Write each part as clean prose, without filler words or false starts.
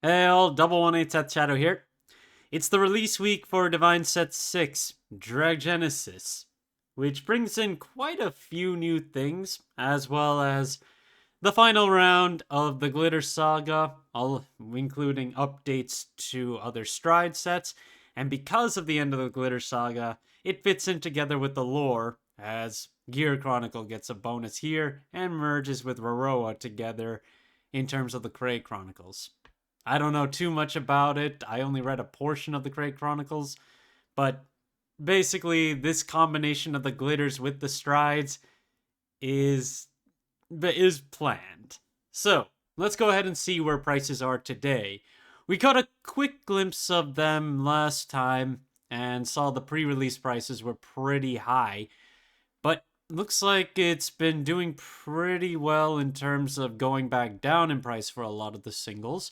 Hey all, Double 18 Seth Shadow here. It's the release week for DivineZ 6, Genesis, which brings in quite a few new things, as well as the final round of the Glitter Saga, all including updates to other Stride sets. And because of the end of the Glitter Saga, it fits in together with the lore, as Gear Chronicle gets a bonus here and merges with Roroa together in terms of the Cray Chronicles. I don't know too much about it. I only read a portion of the Cray Chronicles, but basically, this combination of the glitters with the strides is planned. So let's go ahead and see where prices are today. We caught a quick glimpse of them last time and saw the pre-release prices were pretty high, but looks like it's been doing pretty well in terms of going back down in price for a lot of the singles.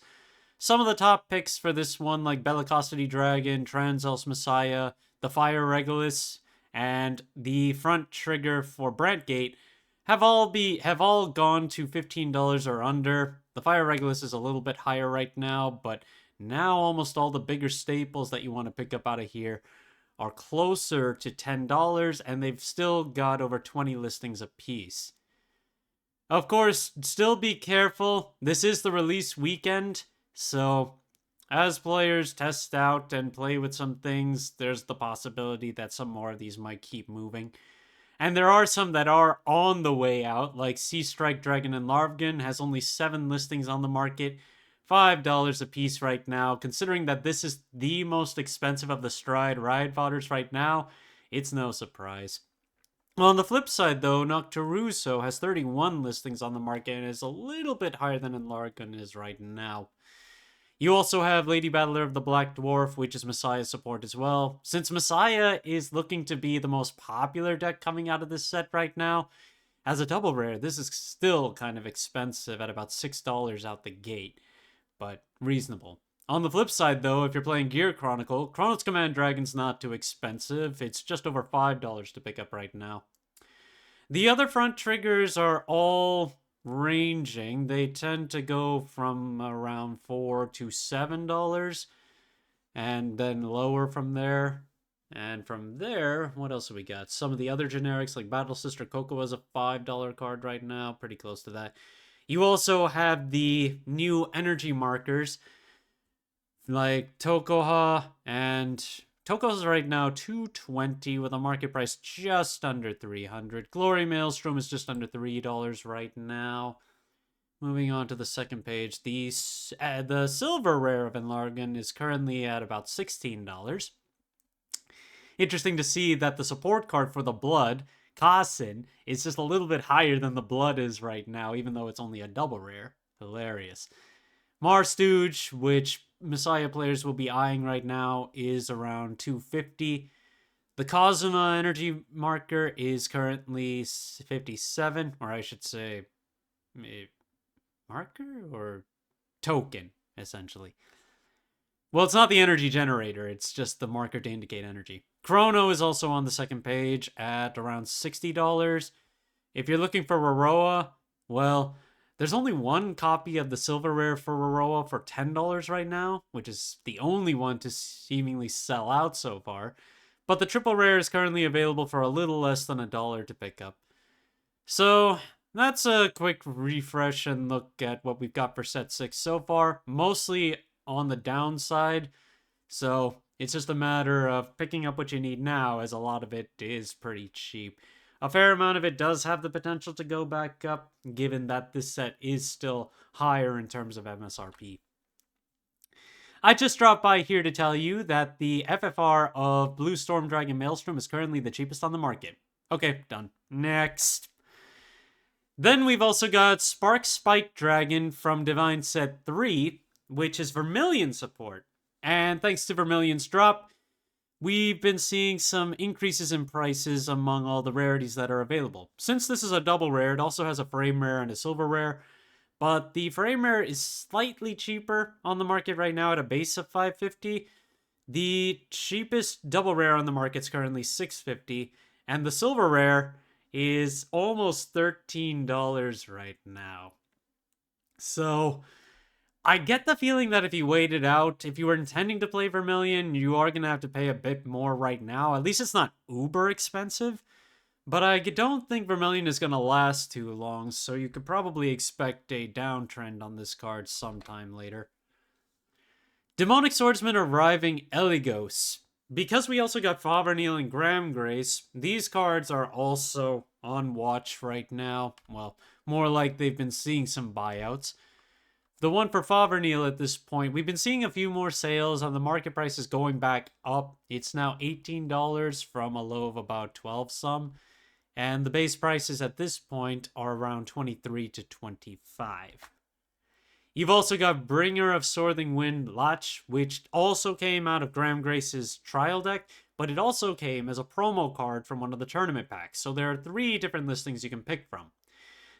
Some of the top picks for this one, like Bellicosity Dragon, Transel's Messiah, the Fire Regulus, and the front trigger for Brantgate have all gone to $15 or under. The Fire Regulus is a little bit higher right now, but now almost all the bigger staples that you want to pick up out of here are closer to $10, and they've still got over 20 listings apiece. Of course, still be careful. This is the release weekend, so as players test out and play with some things, there's the possibility that some more of these might keep moving. And there are some that are on the way out, like Sea Strike Dragon and Larvgan has only 7 listings on the market, $5 a piece right now. Considering that this is the most expensive of the Stride ride fodders right now, it's no surprise. Well, on the flip side, though, Noctiruso has 31 listings on the market and is a little bit higher than Larvgan is right now. You also have Lady Battler of the Black Dwarf, which is Messiah's support as well. Since Messiah is looking to be the most popular deck coming out of this set right now, as a double rare, this is still kind of expensive at about $6 out the gate, but reasonable. On the flip side, though, if you're playing Gear Chronicle, Chronos Command Dragon's not too expensive. It's just over $5 to pick up right now. The other front triggers are all ranging. They tend to go from around $4 to $7 and then lower from there. And from there, what else have we got? Some of the other generics like Battle Sister Coco is a $5 card right now, pretty close to that. You also have the new energy markers like Tokoha, and Toko's right now $220 with a market price just under $300. Glory Maelstrom is just under $3 right now. Moving on to the second page, the silver rare of Enlargan is currently at about $16. Interesting to see that the support card for the blood, Kasin, is just a little bit higher than the blood is right now, even though it's only a double rare. Hilarious. Marstooge, which Messiah players will be eyeing right now, is around $250. The Kazuma energy marker is currently $57, or I should say, marker or token, essentially. Well, it's not the energy generator, it's just the marker to indicate energy. Chrono is also on the second page at around $60. If you're looking for Roroa, well, there's only one copy of the silver rare for Roroa for $10 right now, which is the only one to seemingly sell out so far. But the triple rare is currently available for a little less than $1 to pick up. So that's a quick refresh and look at what we've got for set 6 so far. Mostly on the downside. So it's just a matter of picking up what you need now, as a lot of it is pretty cheap. A fair amount of it does have the potential to go back up, given that this set is still higher in terms of MSRP. I just dropped by here to tell you that the FFR of Blue Storm Dragon Maelstrom is currently the cheapest on the market. Okay, done. Next. Then we've also got Spark Spike Dragon from DivineZ 3, which is Vermillion support. And thanks to Vermillion's drop, we've been seeing some increases in prices among all the rarities that are available. Since this is a double rare, it also has a frame rare and a silver rare, but the frame rare is slightly cheaper on the market right now at a base of $550. The cheapest double rare on the market is currently $650, and the silver rare is almost $13 right now. So I get the feeling that if you wait it out, if you were intending to play Vermillion, you are going to have to pay a bit more right now. At least it's not uber expensive. But I don't think Vermillion is going to last too long, so you could probably expect a downtrend on this card sometime later. Demonic Swordsman arriving Eligos. Because we also got Vermillion and Grahamgrace, these cards are also on watch right now. Well, more like they've been seeing some buyouts. The one for Vermillion at this point, we've been seeing a few more sales, and the market price is going back up. It's now $18 from a low of about 12 some. And the base prices at this point are around 23 to 25. You've also got Bringer of Sorthing Wind Latch, which also came out of Grahamgrace's trial deck, but it also came as a promo card from one of the tournament packs. So there are 3 different listings you can pick from.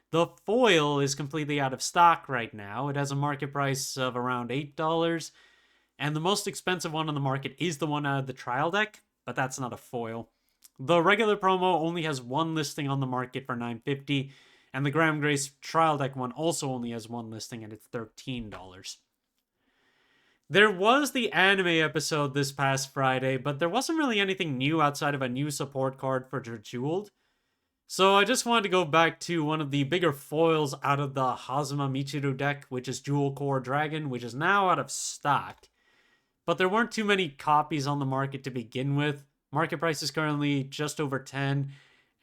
The foil is completely out of stock right now. It has a market price of around $8, and the most expensive one on the market is the one out of the trial deck, but that's not a foil. The regular promo only has 1 listing on the market for $9.50, and the Grahamgrace trial deck one also only has 1 listing, and it's $13. There was the anime episode this past Friday, but there wasn't really anything new outside of a new support card for Jeweled. So I just wanted to go back to one of the bigger foils out of the Hazuma Michiru deck, which is Jewel Core Dragon, which is now out of stock. But there weren't too many copies on the market to begin with. Market price is currently just over 10,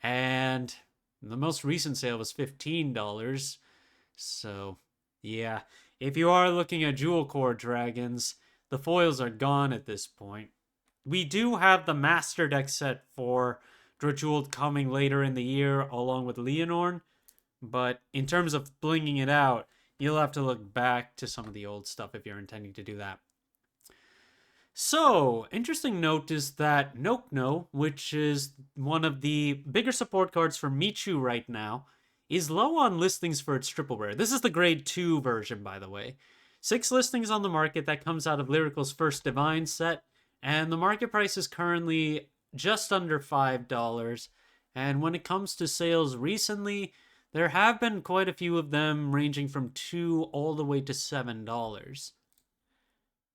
and the most recent sale was $15. So, yeah, if you are looking at Jewel Core Dragons, the foils are gone at this point. We do have the Master deck set for Jeweled coming later in the year, along with Leonorn, but in terms of blinging it out, you'll have to look back to some of the old stuff if you're intending to do that. So, interesting note is that Nokno, which is one of the bigger support cards for Michu right now, is low on listings for its triple rare. This is the grade 2 version, by the way. 6 listings on the market. That comes out of Lyrical's first Divine set, and the market price is currently just under $5. And when it comes to sales recently, there have been quite a few of them ranging from $2 all the way to $7.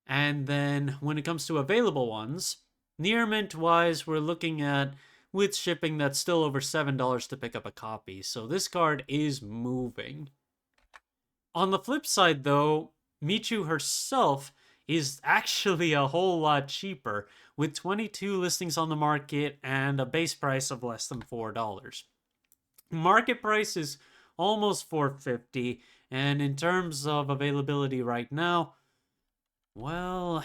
And then when it comes to available ones, near mint wise, we're looking at, with shipping, that's still over $7 to pick up a copy. So this card is moving. On the flip side though, Michu herself is actually a whole lot cheaper, with 22 listings on the market and a base price of less than $4. Market price is almost $4.50, and in terms of availability right now, well,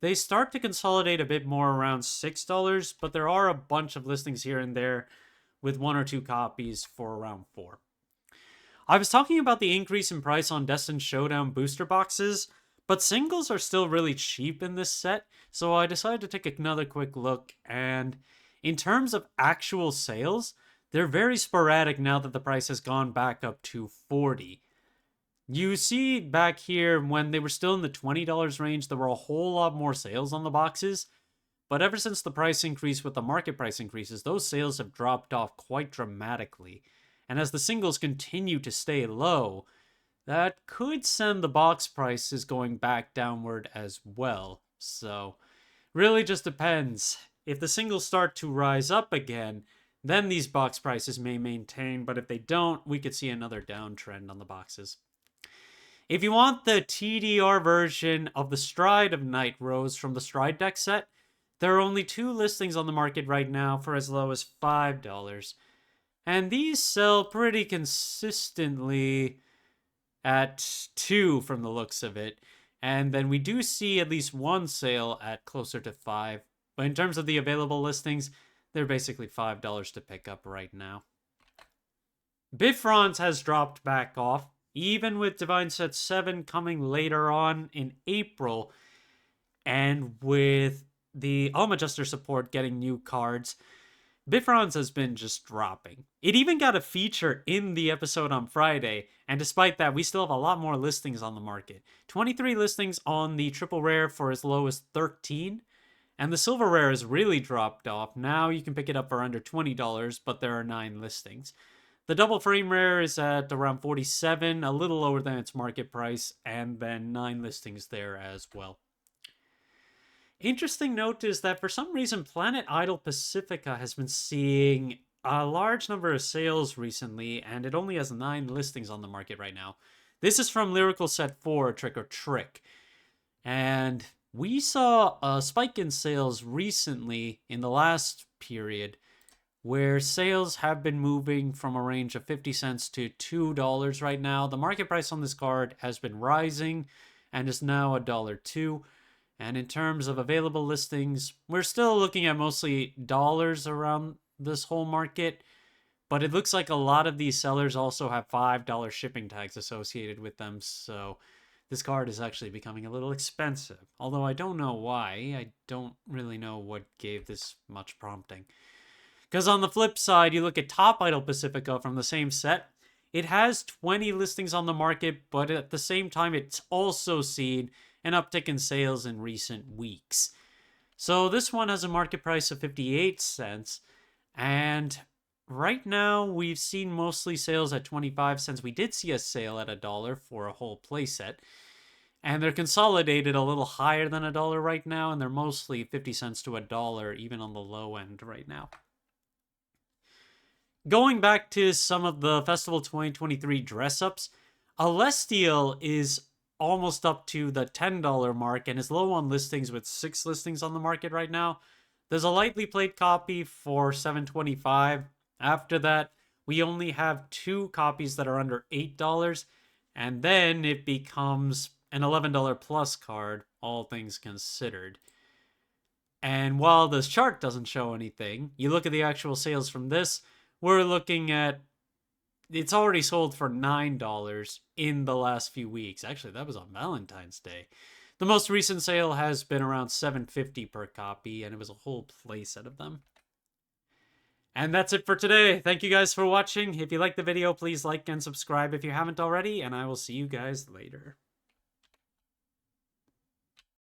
they start to consolidate a bit more around $6, but there are a bunch of listings here and there with 1 or 2 copies for around $4. I was talking about the increase in price on Destined Showdown booster boxes, but singles are still really cheap in this set, so I decided to take another quick look, and in terms of actual sales, they're very sporadic now that the price has gone back up to $40. You see back here, when they were still in the $20 range, there were a whole lot more sales on the boxes. But ever since the price increase with the market price increases, those sales have dropped off quite dramatically. And as the singles continue to stay low, that could send the box prices going back downward as well. So, really just depends. If the singles start to rise up again, then these box prices may maintain. But if they don't, we could see another downtrend on the boxes. If you want the TDR version of the Stride of Night Rose from the Stride deck set, there are only 2 listings on the market right now for as low as $5. And these sell pretty consistently at 2 from the looks of it. And then we do see at least 1 sale at closer to 5. But in terms of the available listings, they're basically $5 to pick up right now. Bifrons has dropped back off. Even with DivineZ 7 coming later on in April, and with the Adjuster support getting new cards, Bifrons has been just dropping. It even got a feature in the episode on Friday, and despite that, we still have a lot more listings on the market. 23 listings on the triple rare for as low as 13, and the silver rare has really dropped off. Now you can pick it up for under $20, but there are 9 listings. The double frame rare is at around 47, a little lower than its market price, and then 9 listings there as well. Interesting note is that for some reason, Planet Idol Pacifica has been seeing a large number of sales recently, and it only has 9 listings on the market right now. This is from Lyrical Set 4, Trick or Trick. And we saw a spike in sales recently in the last period, where sales have been moving from a range of 50 cents to $2 right now. The market price on this card has been rising and is now $1.02. And in terms of available listings, we're still looking at mostly dollars around this whole market, but it looks like a lot of these sellers also have $5 shipping tags associated with them, so this card is actually becoming a little expensive. Although I don't know why. I don't really know what gave this much prompting. Because on the flip side, you look at Top Idol Pacifica from the same set. It has 20 listings on the market, but at the same time, it's also seen an uptick in sales in recent weeks. So this one has a market price of 58 cents. And right now, we've seen mostly sales at 25 cents. We did see a sale at $1 for a whole playset. And they're consolidated a little higher than $1 right now. And they're mostly 50 cents to $1, even on the low end right now. Going back to some of the Festival 2023 dress-ups, Alestial is almost up to the $10 mark and is low on listings with 6 listings on the market right now. There's a lightly played copy for $7.25. After that, we only have 2 copies that are under $8, and then it becomes an $11 plus card, all things considered. And while this chart doesn't show anything, you look at the actual sales from this, we're looking at, it's already sold for $9 in the last few weeks. Actually, that was on Valentine's Day. The most recent sale has been around $7.50 per copy, and it was a whole playset of them. And that's it for today. Thank you guys for watching. If you liked the video, please like and subscribe if you haven't already, and I will see you guys later.